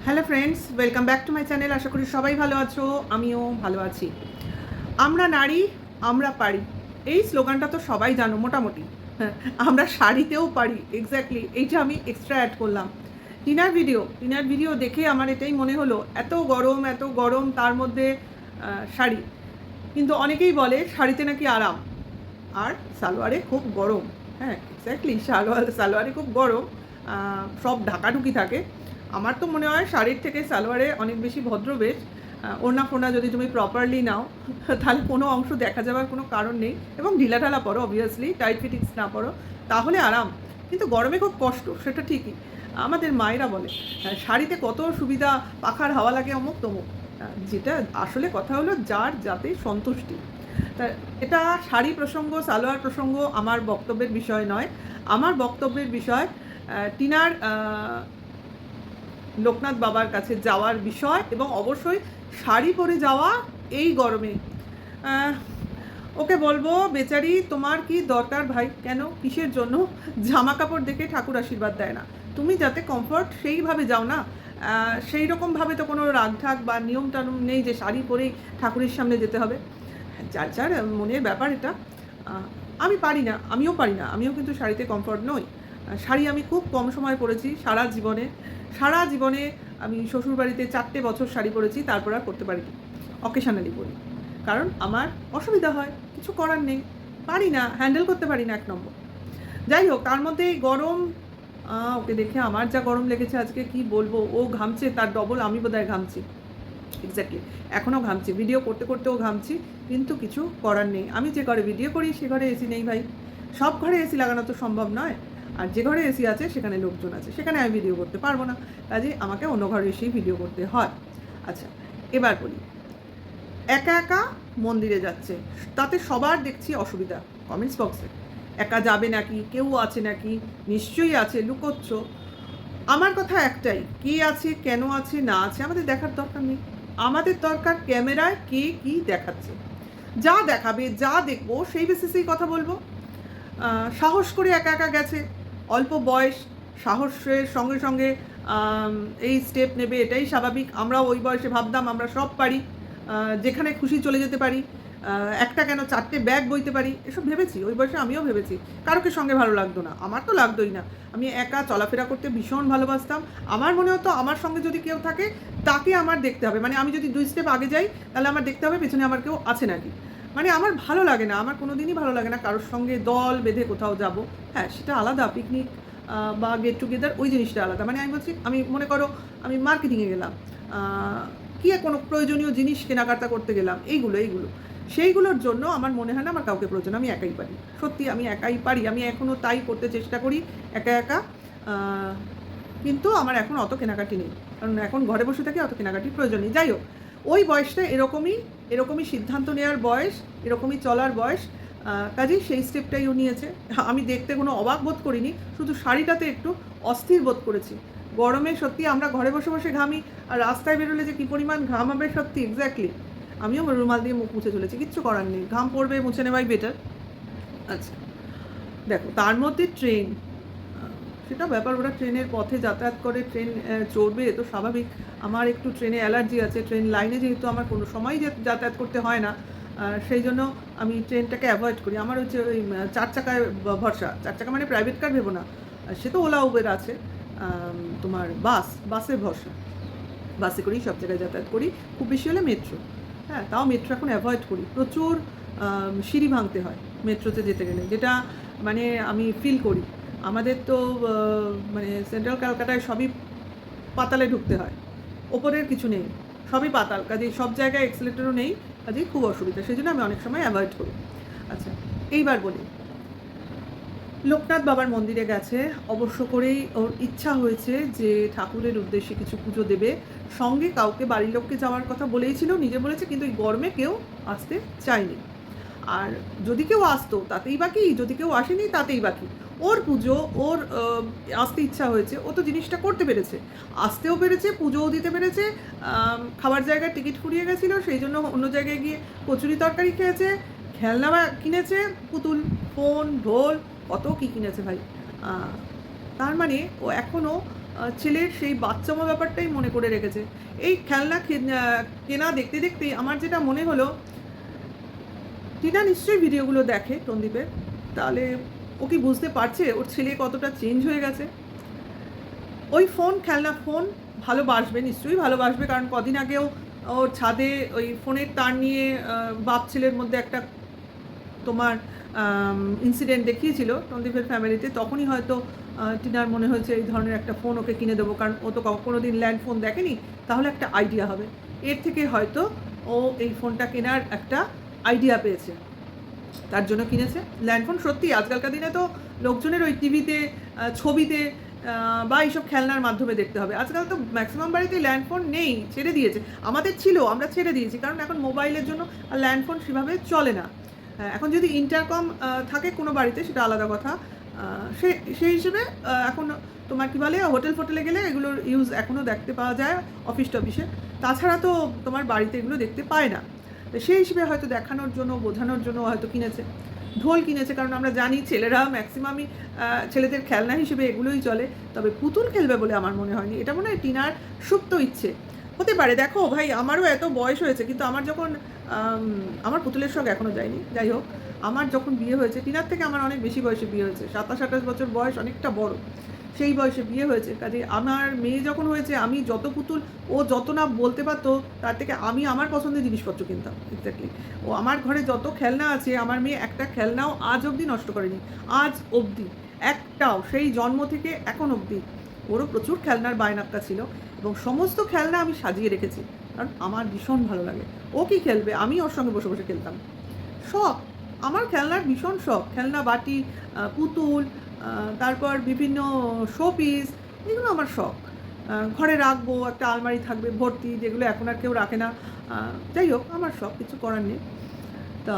Hello friends, welcome back to my channel. আশা করি সবাই ভালো আছো, আমিও ভালো আছি। আমরা নারী, আমরা পারি, এই স্লোগানটা তো সবাই জানো মোটামুটি। হ্যাঁ, আমরা শাড়িতেও পারি, এক্স্যাক্টলি এইটা আমি এক্সট্রা অ্যাড করলাম। টিনার ভিডিও দেখে আমার এটাই মনে হলো, এত গরম তার মধ্যে শাড়ি। কিন্তু অনেকেই বলে শাড়িতে নাকি আরাম, আর সালোয়ারে খুব গরম। হ্যাঁ, এক্স্যাক্টলি সালোয়ারে খুব গরম, সব ঢাকাঢুকি থাকে। আমার তো মনে হয় শাড়ির থেকে সালোয়ারে অনেক বেশি ভদ্রবেশ। ওড়না ফোড়না যদি তুমি প্রপারলি নাও তাহলে কোনো অংশ দেখা যাওয়ার কোনো কারণ নেই, এবং ঢিলাঢালা পরো, অবভিয়াসলি টাইট ফিটিংস না পরো, তাহলে আরাম। কিন্তু গরমে খুব কষ্ট, সেটা ঠিকই। আমাদের মায়েরা বলে শাড়িতে কত সুবিধা, পাখার হাওয়া লাগে অমুক তমুক। যেটা আসলে কথা হলো যার যাতে সন্তুষ্টি। তা এটা শাড়ি প্রসঙ্গ, সালোয়ার প্রসঙ্গ আমার বক্তব্যের বিষয় নয়। আমার বক্তব্যের বিষয় টিনার লোকনাথ বাবার কাছে যাওয়ার বিষয়, এবং অবশ্যই শাড়ি পরে যাওয়া এই গরমে। ওকে বলবো, বেচারি তোমার কি দরকার ভাই? কেন, কিসের জন্য? জামা কাপড় দেখে ঠাকুর আশীর্বাদ দেয় না। তুমি যাতে কমফর্ট সেইভাবে যাও না। সেই রকমভাবে তো কোনো রাগঢাক বা নিয়ম টানুম নেই যে শাড়ি পরেই ঠাকুরের সামনে যেতে হবে। যার যার মনের ব্যাপার এটা। আমি পারি না, আমিও কিন্তু শাড়িতে কমফর্ট নই। শাড়ি আমি খুব কম সময় পরেছি সারা জীবনে। আমি শ্বশুরবাড়িতে 4টে বছর শাড়ি পরেছি, তারপর আর পরতে পারিনি। অকেশনালি পরি, কারণ আমার অসুবিধা হয়, কিছু করার নেই, পারি না, হ্যান্ডেল করতে পারি না, 1 নম্বর। যাই হোক, তার মধ্যে এই গরম, ওকে দেখে আমার যা গরম লেগেছে আজকে কি বলবো। ও ঘামছে, তার ডবল আমি বোধহয় ঘামছি। এক্স্যাক্টলি, এখনও ঘামছি, ভিডিও করতে করতেও ঘামছি, কিন্তু কিছু করার নেই। আমি যে ঘরে ভিডিও করি সে ঘরে এসি নেই ভাই। সব ঘরে এসি লাগানো তো সম্ভব নয়, আর যে ঘরে এসি আছে সেখানে লোকজন আছে, সেখানে আমি ভিডিও করতে পারবো না, কাজে আমাকে অন্য ঘরে এসেই ভিডিও করতে হয়। আচ্ছা, এবার বলি, একা একা মন্দিরে যাচ্ছে, তাতে সবার দেখছি অসুবিধা কমেন্টস বক্সে। একা যাবে নাকি, কেউ আছে নাকি? নিশ্চয়ই আছে, লুকোচ্ছ। আমার কথা একটাই, কে আছে, কেন আছে, না আছে আমাদের দেখার দরকার নেই। আমাদের দরকার ক্যামেরায় কে কি দেখাচ্ছে। যা দেখাবে, যা দেখবো সেই বেসিসেই কথা বলবো। সাহস করে একা একা গেছে, অল্প বয়স, সাহসের সঙ্গে সঙ্গে এই স্টেপ নেবে, এটাই স্বাভাবিক। আমরাও ওই বয়সে ভাবতাম আমরা সব পারি, যেখানে খুশি চলে যেতে পারি, একটা কেন 4টে ব্যাগ বইতে পারি, এসব ভেবেছি ওই বয়সে, আমিও ভেবেছি। কারোকে সঙ্গে ভালো লাগতো না, আমার তো লাগতোই না। আমি একা চলাফেরা করতে ভীষণ ভালোবাসতাম। আমার মনে হতো আমার সঙ্গে যদি কেউ থাকে তাকে আমার দেখতে হবে, মানে আমি যদি 2 স্টেপ আগে যাই তাহলে আমার দেখতে হবে পেছনে আমার কেউ আছে নাকি। মানে আমার ভালো লাগে না, আমার কোনো দিনই ভালো লাগে না কারোর সঙ্গে দল বেঁধে কোথাও যাব। হ্যাঁ, সেটা আলাদা, পিকনিক বা গেট টুগেদার, ওই জিনিসটা আলাদা। মানে আমি বলছি, আমি মনে করো আমি মার্কেটিংয়ে গেলাম, কি কোনো প্রয়োজনীয় জিনিস কেনাকাটা করতে গেলাম, এইগুলো সেইগুলোর জন্য আমার মনে হয় না আমার কাউকে প্রয়োজন। আমি একাই পারি, সত্যি আমি একাই পারি। আমি এখনও তাই করতে চেষ্টা করি, একা একা। কিন্তু আমার এখন অত কেনাকাটি নেই, কারণ এখন ঘরে বসে থাকি, অত কেনাকাটির প্রয়োজন নেই। যাই হোক, ওই বয়সটা এরকমই সিদ্ধান্ত নেওয়ার বয়স, এরকমই চলার বয়স। কাজেই সেই স্টেপটাই ও নিয়েছে। আমি দেখতে কোনো অবাক বোধ করিনি, শুধু শাড়িটাতে একটু অস্থির বোধ করেছি। গরমে সত্যি আমরা ঘরে বসে বসে ঘামি, আর রাস্তায় বেরোলে যে কী পরিমাণ ঘাম হবে, সত্যি এক্স্যাক্টলি। আমিও রুমাল দিয়ে মুখ মুছে চলেছি, কিচ্ছু করার নেই, ঘাম পড়বে, মুছে নেওয়াই বেটার। আচ্ছা, দেখো তার মধ্যে ট্রেন, সেটা ব্যাপার, ওরা ট্রেনের পথে যাতায়াত করে, ট্রেন চড়বে, এ তো স্বাভাবিক। আমার একটু ট্রেনে অ্যালার্জি আছে, ট্রেন লাইনে যেহেতু আমার কোনো সময়ই যাতায়াত করতে হয় না, সেই জন্য আমি ট্রেনটাকে অ্যাভয়েড করি। আমার হচ্ছে ওই 4 চাকায় ভরসা। 4 চাকা মানে প্রাইভেট কার ভেবো না, সে তো ওলা উবের আছে। তোমার বাসে ভরসা, বাসে করেই সব জায়গায় যাতায়াত করি, খুব বেশি হলে মেট্রো। হ্যাঁ, তাও মেট্রো এখন অ্যাভয়েড করি, প্রচুর সিঁড়ি ভাঙতে হয় মেট্রোতে যেতে গেলে, যেটা মানে আমি ফিল করি। আমাদের তো মানে সেন্ট্রাল ক্যালকাটায় সবই পাতালে ঢুকতে হয়, ওপরের কিছু নেই, সবই পাতাল, কাজেই সব জায়গায় এক্সেলেটরও নেই, কাজেই খুব অসুবিধা, সেই জন্য আমি অনেক সময় অ্যাভয়েড করি। আচ্ছা, এইবার বলি, লোকনাথ বাবার মন্দিরে গেছে, অবশ্য করেই ওর ইচ্ছা হয়েছে যে ঠাকুরের উদ্দেশ্যে কিছু পুজো দেবে। সঙ্গে কাউকে, বাড়ির লোককে যাওয়ার কথা বলেইছিল, নিজে বলেছে, কিন্তু এই গরমে কেউ আসতে চায়নি। আর যদি কেউ আসতো তাতেই বাকি, যদি কেউ আসেনি তাতেই বাকি। ওর পুজো, ওর আসতে ইচ্ছা হয়েছে, ও তো জিনিসটা করতে পেরেছে, আসতেও পেরেছে, পুজোও দিতে পেরেছে। খাবার জায়গায় টিকিট ফুরিয়ে গেছিলো, সেই জন্য অন্য জায়গায় গিয়ে কচুরি তরকারি খেয়েছে, খেলনা কিনেছে, পুতুল, ফোন, ঢোল, কত কী কিনেছে ভাই। তার মানে ও এখনও ছেলের সেই বাচ্চামো ব্যাপারটাই মনে করে রেখেছে। এই খেলনা কেনা দেখতে দেখতেই আমার যেটা মনে হলো, টিনা নিশ্চয়ই ভিডিওগুলো দেখে সন্দীপের, তাহলে ও কি বুঝতে পারছে ওর ছেলে কতটা চেঞ্জ হয়ে গেছে? ওই ফোন, খেলনা ফোন ভালোবাসবে, নিশ্চয়ই ভালোবাসবে, কারণ কদিন আগেও ওর ছাদে ওই ফোনের তার নিয়ে বাপ ছেলের মধ্যে একটা তোমার ইনসিডেন্ট দেখিয়েছিল সন্দীপের ফ্যামিলিতে। তখনই হয়তো টিনার মনে হয়েছে এই ধরনের একটা ফোন ওকে কিনে দেবো, কারণ ও তো কোনো দিন ল্যান্ড ফোন দেখেনি, তাহলে একটা আইডিয়া হবে। এর থেকে হয়তো ও এই ফোনটা কেনার একটা আইডিয়া পেয়েছে, তার জন্য কিনেছে ল্যান্ডফোন। সত্যি আজকালকার দিনে তো লোকজনের ওই টিভিতে, ছবিতে বা এইসব খেলনার মাধ্যমে দেখতে হবে। আজকাল তো ম্যাক্সিমাম বাড়িতে ল্যান্ডফোন নেই, ছেড়ে দিয়েছে। আমাদের ছিল, আমরা ছেড়ে দিয়েছি, কারণ এখন মোবাইলের জন্য আর ল্যান্ডফোন সেভাবে চলে না। এখন যদি ইন্টারকম থাকে কোনো বাড়িতে সেটা আলাদা কথা। সেই হিসেবে এখন তোমার কী বলে, হোটেল ফোটেলে গেলে এগুলোর ইউজ এখনও দেখতে পাওয়া যায় অফিস টফিসে, তাছাড়া তো তোমার বাড়িতে এগুলো দেখতে পায় না। সেই হিসেবে হয়তো দেখানোর জন্য, বোঝানোর জন্য হয়তো কিনেছে। ঢোল কিনেছে, কারণ আমরা জানি ছেলেরা ম্যাক্সিমামই ছেলেদের খেলনা হিসেবে এগুলোই চলে। তবে পুতুল খেলবে বলে আমার মনে হয়নি। এটা মনে হয় টিনার সুপ্ত ইচ্ছে হতে পারে। দেখো ভাই, আমারও এত বয়স হয়েছে, কিন্তু আমার যখন আমার পুতুলের শখ এখনও যায়নি। যাই হোক, আমার যখন বিয়ে হয়েছে, টিনার থেকে আমার অনেক বেশি বয়সে বিয়ে হয়েছে, 27-28 বছর বয়স, অনেকটা বড়। সেই বয়সে বিয়ে হয়েছে, কাজে আমার মেয়ে যখন হয়েছে, আমি যত পুতুল ও যত না বলতে পারতো, তার থেকে আমি আমার পছন্দের জিনিসপত্র কিনতাম। এক্স্যাক্টলি, ও আমার ঘরে যত খেলনা আছে, আমার মেয়ে একটা খেলনাও আজ অবধি নষ্ট করেনি, আজ অবধি একটাও, সেই জন্ম থেকে এখন অবধি। ওরও প্রচুর খেলনার বায়নাক্কা ছিল, এবং সমস্ত খেলনা আমি সাজিয়ে রেখেছি, কারণ আমার ভীষণ ভালো লাগে। ও কি খেলবে, আমি ওর সঙ্গে বসে বসে খেলতাম। শখ, আমার খেলনার ভীষণ শখ। খেলনা বাটি, পুতুল, তারপর বিভিন্ন শোপিস, এগুলো আমার শখ। ঘরে রাখবো, একটা আলমারি থাকবে ভর্তি, যেগুলো এখন আর কেউ রাখে না। যাই হোক, আমার শখ, কিছু করার নেই। তা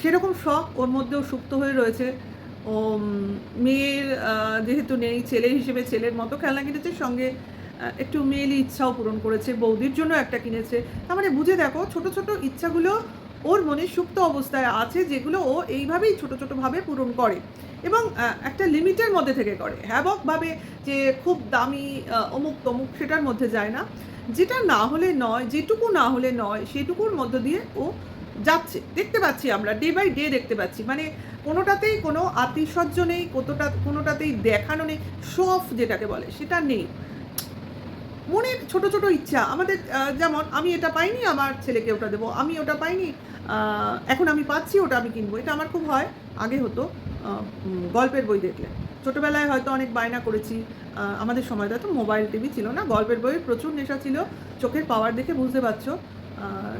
সেরকম শখ ওর মধ্যেও সুপ্ত হয়ে রয়েছে। ও মেয়ের যেহেতু নেই, ছেলে হিসেবে ছেলের মতো খেলনা কিনেছে, সঙ্গে একটু মেয়েলি ইচ্ছাও পূরণ করেছে, বৌদির জন্য একটা কিনেছে। তার মানে বুঝে দেখো, ছোট ছোট ইচ্ছাগুলো ওর মনে সুপ্ত অবস্থায় আছে, যেগুলো ও এইভাবেই ছোটো ছোটোভাবে পূরণ করে, এবং একটা লিমিটের মধ্যে থেকে করে। হ্যাবকভাবে যে খুব দামি অমুক তমুক সেটার মধ্যে যায় না। যেটা না হলে নয়, যেটুকু না হলে নয়, সেটুকুর মধ্য দিয়ে ও যাচ্ছে, দেখতে পাচ্ছি আমরা, ডে বাই ডে দেখতে পাচ্ছি। মানে কোনোটাতেই কোনো আতিশয্য নেই, কোনোটাতেই দেখানো নেই, শো অফ যেটাকে বলে সেটা নেই। মনের ছোট ছোট ইচ্ছা আমাদের, যেমন আমি এটা পাইনি, আমার ছেলেকে ওটা দেবো, আমি ওটা পাইনি, এখন আমি পাচ্ছি, ওটা আমি কিনবো। এটা আমার খুব হয়, আগে হতো গল্পের বই দেখলে। ছোটোবেলায় হয়তো অনেক বায়না করেছি। আমাদের সময় তো মোবাইল টিভি ছিল না, গল্পের বইয়ের প্রচুর নেশা ছিল, চোখের পাওয়ার দেখে বুঝতে পারছো।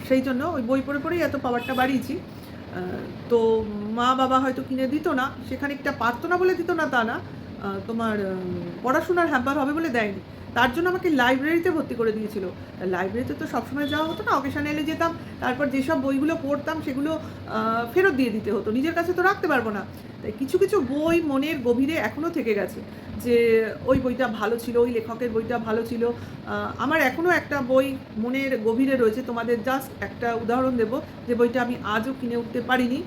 সেই জন্য ওই বই পড়ে পড়েই এত পাওয়ারটা বাড়িয়েছি। তো মা বাবা হয়তো কিনে দিত না, সেখানে একটা পারতো না বলে দিত না তা না, তোমার পড়াশোনার হ্যাম্পার হবে বলে দেয়নি। তার জন্য আমাকে লাইব্রেরিতে ভর্তি করে দিয়েছিল। লাইব্রেরিতে তো সবসময় যাওয়া হতো না, অকেশানে এলে যেতাম। তারপর যেসব বইগুলো পড়তাম সেগুলো ফেরত দিয়ে দিতে হতো, নিজের কাছে তো রাখতে পারবো না। তাই কিছু কিছু বই মনের গভীরে এখনও থেকে গেছে, যে ওই বইটা ভালো ছিল, ওই লেখকের বইটা ভালো ছিল। আমার এখনও একটা বই মনের গভীরে রয়েছে, তোমাদের জাস্ট একটা উদাহরণ দেব, যে বইটা আমি আজও কিনে উঠতে পারিনি,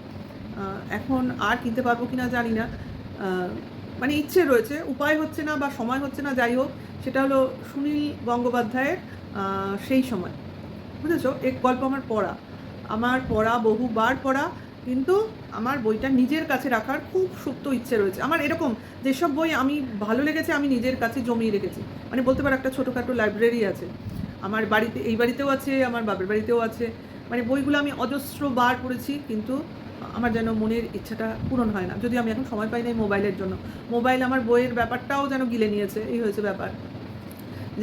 এখন আর কিনতে পারবো কিনা জানি না। মানে ইচ্ছে রয়েছে, উপায় হচ্ছে না বা সময় হচ্ছে না, যাই হোক। সেটা হলো সুনীল গঙ্গোপাধ্যায়ের সেই সময়, বুঝেছো? এক গল্প আমার পড়া বহুবার পড়া, কিন্তু আমার বইটা নিজের কাছে রাখার খুব সুপ্ত ইচ্ছে রয়েছে। আমার এরকম যেসব বই আমি ভালো লেগেছে আমি নিজের কাছে জমিয়ে রেখেছি, মানে বলতে পারো একটা ছোটোখাটো লাইব্রেরি আছে আমার বাড়িতে, এই বাড়িতেও আছে, আমার বাপের বাড়িতেও আছে। মানে বইগুলো আমি অজস্র বার পড়েছি, কিন্তু আমার যেন মনের ইচ্ছাটা পূরণ হয় না, যদি আমি এখন সময় পাই না মোবাইলের জন্য। মোবাইল আমার বইয়ের ব্যাপারটাও যেন গিলে নিয়েছে, এই হয়েছে ব্যাপার।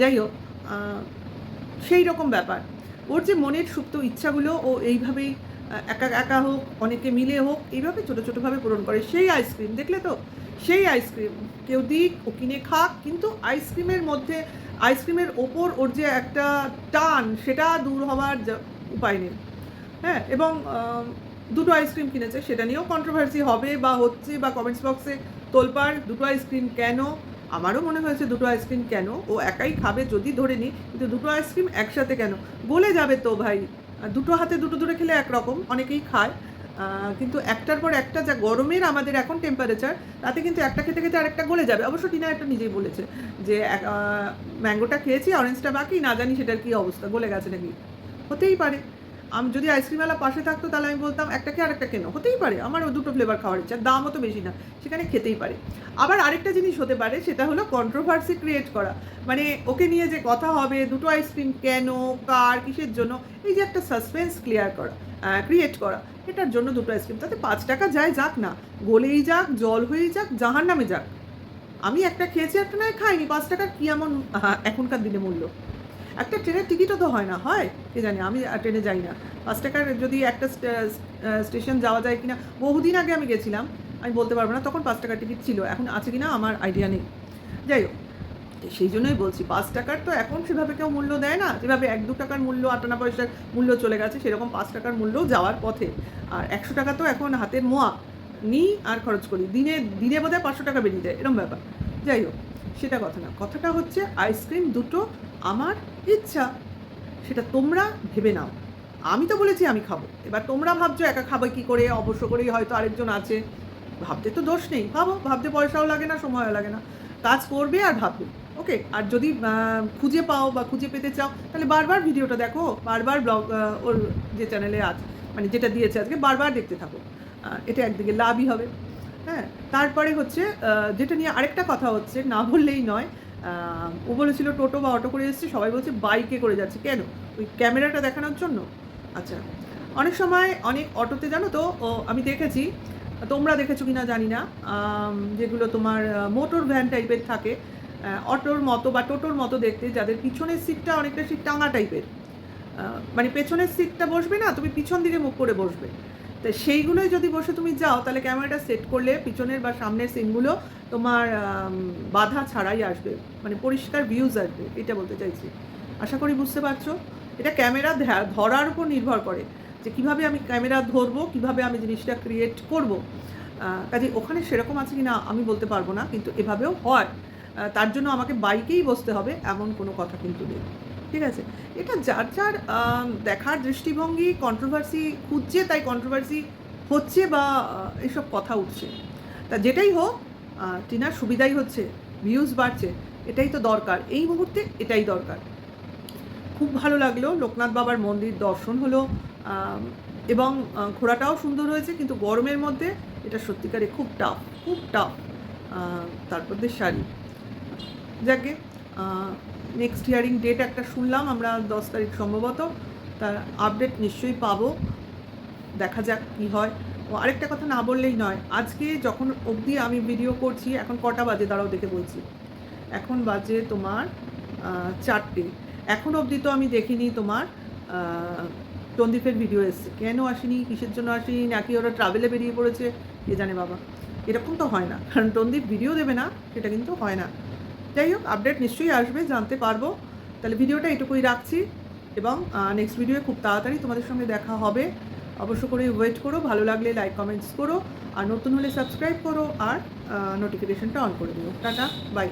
যাই হোক, সেই রকম ব্যাপার। ওর যে মনের সুপ্ত ইচ্ছাগুলো ও এইভাবেই একা একা হোক, অনেকে মিলে হোক, এইভাবে ছোটো ছোটোভাবে পূরণ করে। সেই আইসক্রিম দেখলে তো, সেই আইসক্রিম কেউ দিক, ও কিনে খাক, কিন্তু আইসক্রিমের মধ্যে, আইসক্রিমের ওপর ওর যে একটা টান, সেটা দূর হওয়ার উপায় নেই। হ্যাঁ, এবং দুটো আইসক্রিম কিনেছে, সেটা নিয়েও কন্ট্রোভার্সি হবে বা হচ্ছে, বা কমেন্টস বক্সে তোলপাড়, দুটো আইসক্রিম কেন? আমারও মনে হয়েছে দুটো আইসক্রিম কেন, ও একাই খাবে যদি ধরে নিই, কিন্তু দুটো আইসক্রিম একসাথে কেন? গলে যাবে তো ভাই, দুটো হাতে দুটো ধরে খেলে একরকম, অনেকেই খায়, কিন্তু একটার পর একটা যা গরমের আমাদের এখন টেম্পারেচার, তাতে কিন্তু একটা খেতে খেতে আরেকটা গলে যাবে। অবশ্য টিনা একটা নিজেই বলেছে যে ম্যাঙ্গোটা খেয়েছি, অরেঞ্জটা বাকি, না জানি সেটার কী অবস্থা, গলে গেছে নাকি। হতেই পারে। আমি যদি আইসক্রিমওয়ালা পাশে থাকতো তাহলে আমি বলতাম একটা খেয়ে আরেকটা কেন, হতেই পারে, আমারও দুটো ফ্লেভার খাওয়ার ইচ্ছা, দামও তো বেশি না, সেখানে খেতেই পারে। আবার আরেকটা জিনিস হতে পারে, সেটা হলো কন্ট্রোভার্সি ক্রিয়েট করা, মানে ওকে নিয়ে যে কথা হবে, দুটো আইসক্রিম কেন, কার, কিসের জন্য, এই যে একটা সাসপেন্স ক্রিয়েট করা, এটার জন্য দুটো আইসক্রিম, তাতে 5 টাকা যায় যাক না, গলেই যাক, জল হয়েই যাক, জাহার নামে যাক। আমি একটা খেয়েছি, একটা নয় খাইনি, 5 টাকার কী এমন এখনকার দিনে মূল্য? একটা ট্রেনের টিকিটও তো হয় না, হয় কে জানি, আমি ট্রেনে যাই না। 5 টাকার যদি একটা স্টেশন যাওয়া যায় কিনা, বহুদিন আগে আমি গেছিলাম, আমি বলতে পারবো না তখন 5 টাকার টিকিট ছিল, এখন আছে কিনা আমার আইডিয়া নেই। যাই হোক, সেই জন্যই বলছি 5 টাকার তো এখন সেভাবে কেউ মূল্য দেয় না, যেভাবে 1-2 টাকার মূল্য, 58 পয়সার মূল্য চলে গেছে, সেরকম 5 টাকার মূল্য যাওয়ার পথে। আর 100 টাকা তো এখন হাতের মোয়া, নিই আর খরচ করি, দিনে দিনে বোধহয় 500 টাকা বেরিয়ে যায়, এরকম ব্যাপার। যাই হোক, সেটা কথা না, কথাটা হচ্ছে আইসক্রিম দুটো আমার ইচ্ছা, সেটা তোমরা ভেবে নাও। আমি তো বলেছি আমি খাবো, এবার তোমরা ভাবছো একা খাবে কী করে, অবশ্য করেই হয়তো আরেকজন আছে, ভাবতে তো দোষ নেই, ভাবো, ভাবতে পয়সাও লাগে না, সময়ও লাগে না, কাজ করবে আর ভাববে। ওকে, আর যদি খুঁজে পাও বা খুঁজে পেতে চাও, তাহলে বারবার ভিডিওটা দেখো, বারবার ব্লগ ওর যে চ্যানেলে আছে, মানে যেটা দিয়েছে আজকে, বারবার দেখতে থাকো, এটা একদিকে লাভই হবে। হ্যাঁ, তারপরে হচ্ছে যেটা নিয়ে আরেকটা কথা হচ্ছে, না বললেই নয়, ও বলেছিল টোটো বা অটো করে এসেছে, সবাই বলছে বাইকে করে যাচ্ছে, কেন? ওই ক্যামেরাটা দেখানোর জন্য? আচ্ছা, অনেক সময় অনেক অটোতে জানো তো, আমি দেখেছি, তোমরা দেখেছো কিনা জানি না, যেগুলো তোমার মোটর ভ্যান টাইপের থাকে, অটোর মতো বা টোটোর মতো দেখতে, যাদের পিছনের সিটটা অনেকটা সিট টাঙা টাইপের, মানে পেছনের সিটটা বসবে না, তুমি পিছন দিকে মুখ করে বসবে, তো সেইগুলোই যদি বসে তুমি যাও, তাহলে ক্যামেরাটা সেট করলে পিছনের বা সামনের সিনগুলো তোমার বাধা ছাড়াই আসবে, মানে পরিষ্কার ভিউজ আসবে, এটা বলতে চাইছি। আশা করি বুঝতে পারছো। এটা ক্যামেরা ধরার উপর নির্ভর করে, যে কীভাবে আমি ক্যামেরা ধরবো, কীভাবে আমি জিনিসটা ক্রিয়েট করব। কাজে ওখানে সেরকম আছে কি না আমি বলতে পারবো না, কিন্তু এভাবেও হয়। তার জন্য আমাকে বাইকেই বসতে হবে এমন কোনো কথা কিন্তু নেই, ঠিক আছে? এটা যার যার দেখার দৃষ্টিভঙ্গি, কন্ট্রোভার্সি খুঁজছে তাই কন্ট্রোভার্সি হচ্ছে বা এসব কথা উঠছে। তা যেটাই হোক, টিনার সুবিধাই হচ্ছে, ভিউজ বাড়ছে, এটাই তো দরকার, এই মুহূর্তে এটাই দরকার। খুব ভালো লাগলো, লোকনাথ বাবার মন্দির দর্শন হলো, এবং ঘোরাটাও সুন্দর হয়েছে, কিন্তু গরমের মধ্যে এটা সত্যিকারে খুব টাফ, খুব টাফ। তারপর দিয়ে শাড়ি, যাকে নেক্সট হিয়ারিং ডেট একটা শুনলাম আমরা 10 তারিখ সম্ভবত, তার আপডেট নিশ্চয়ই পাবো, দেখা যাক কী হয়। ও আরেকটা কথা না বললেই নয়, আজকে যখন অবধি আমি ভিডিও করছি, এখন কটা বাজে দাঁড়াও দেখে বলছি, এখন বাজে তোমার 4টে, এখন অবধি তো আমি দেখিনি তোমার টন্দীপের ভিডিও এসছে, কেন আসেনি, কিসের জন্য আসেনি, নাকি ওরা ট্রাভেলে বেরিয়ে পড়েছে, কে জানে বাবা, এরকম তো হয় না, কারণ টন্দীপ ভিডিও দেবে না সেটা কিন্তু হয় না। যাই হোক, আপডেট নিশ্চয়ই আসবে, জানতে পারবো। তাহলে ভিডিওটা এটুকুই রাখছি, এবং নেক্সট ভিডিওয়ে খুব তাড়াতাড়ি তোমাদের সঙ্গে দেখা হবে, অবশ্য করে ওয়েট করো, ভালো লাগলে লাইক কমেন্টস করো, আর নতুন হলে সাবস্ক্রাইব করো, আর নোটিফিকেশনটা অন করে দিও। Tata, by.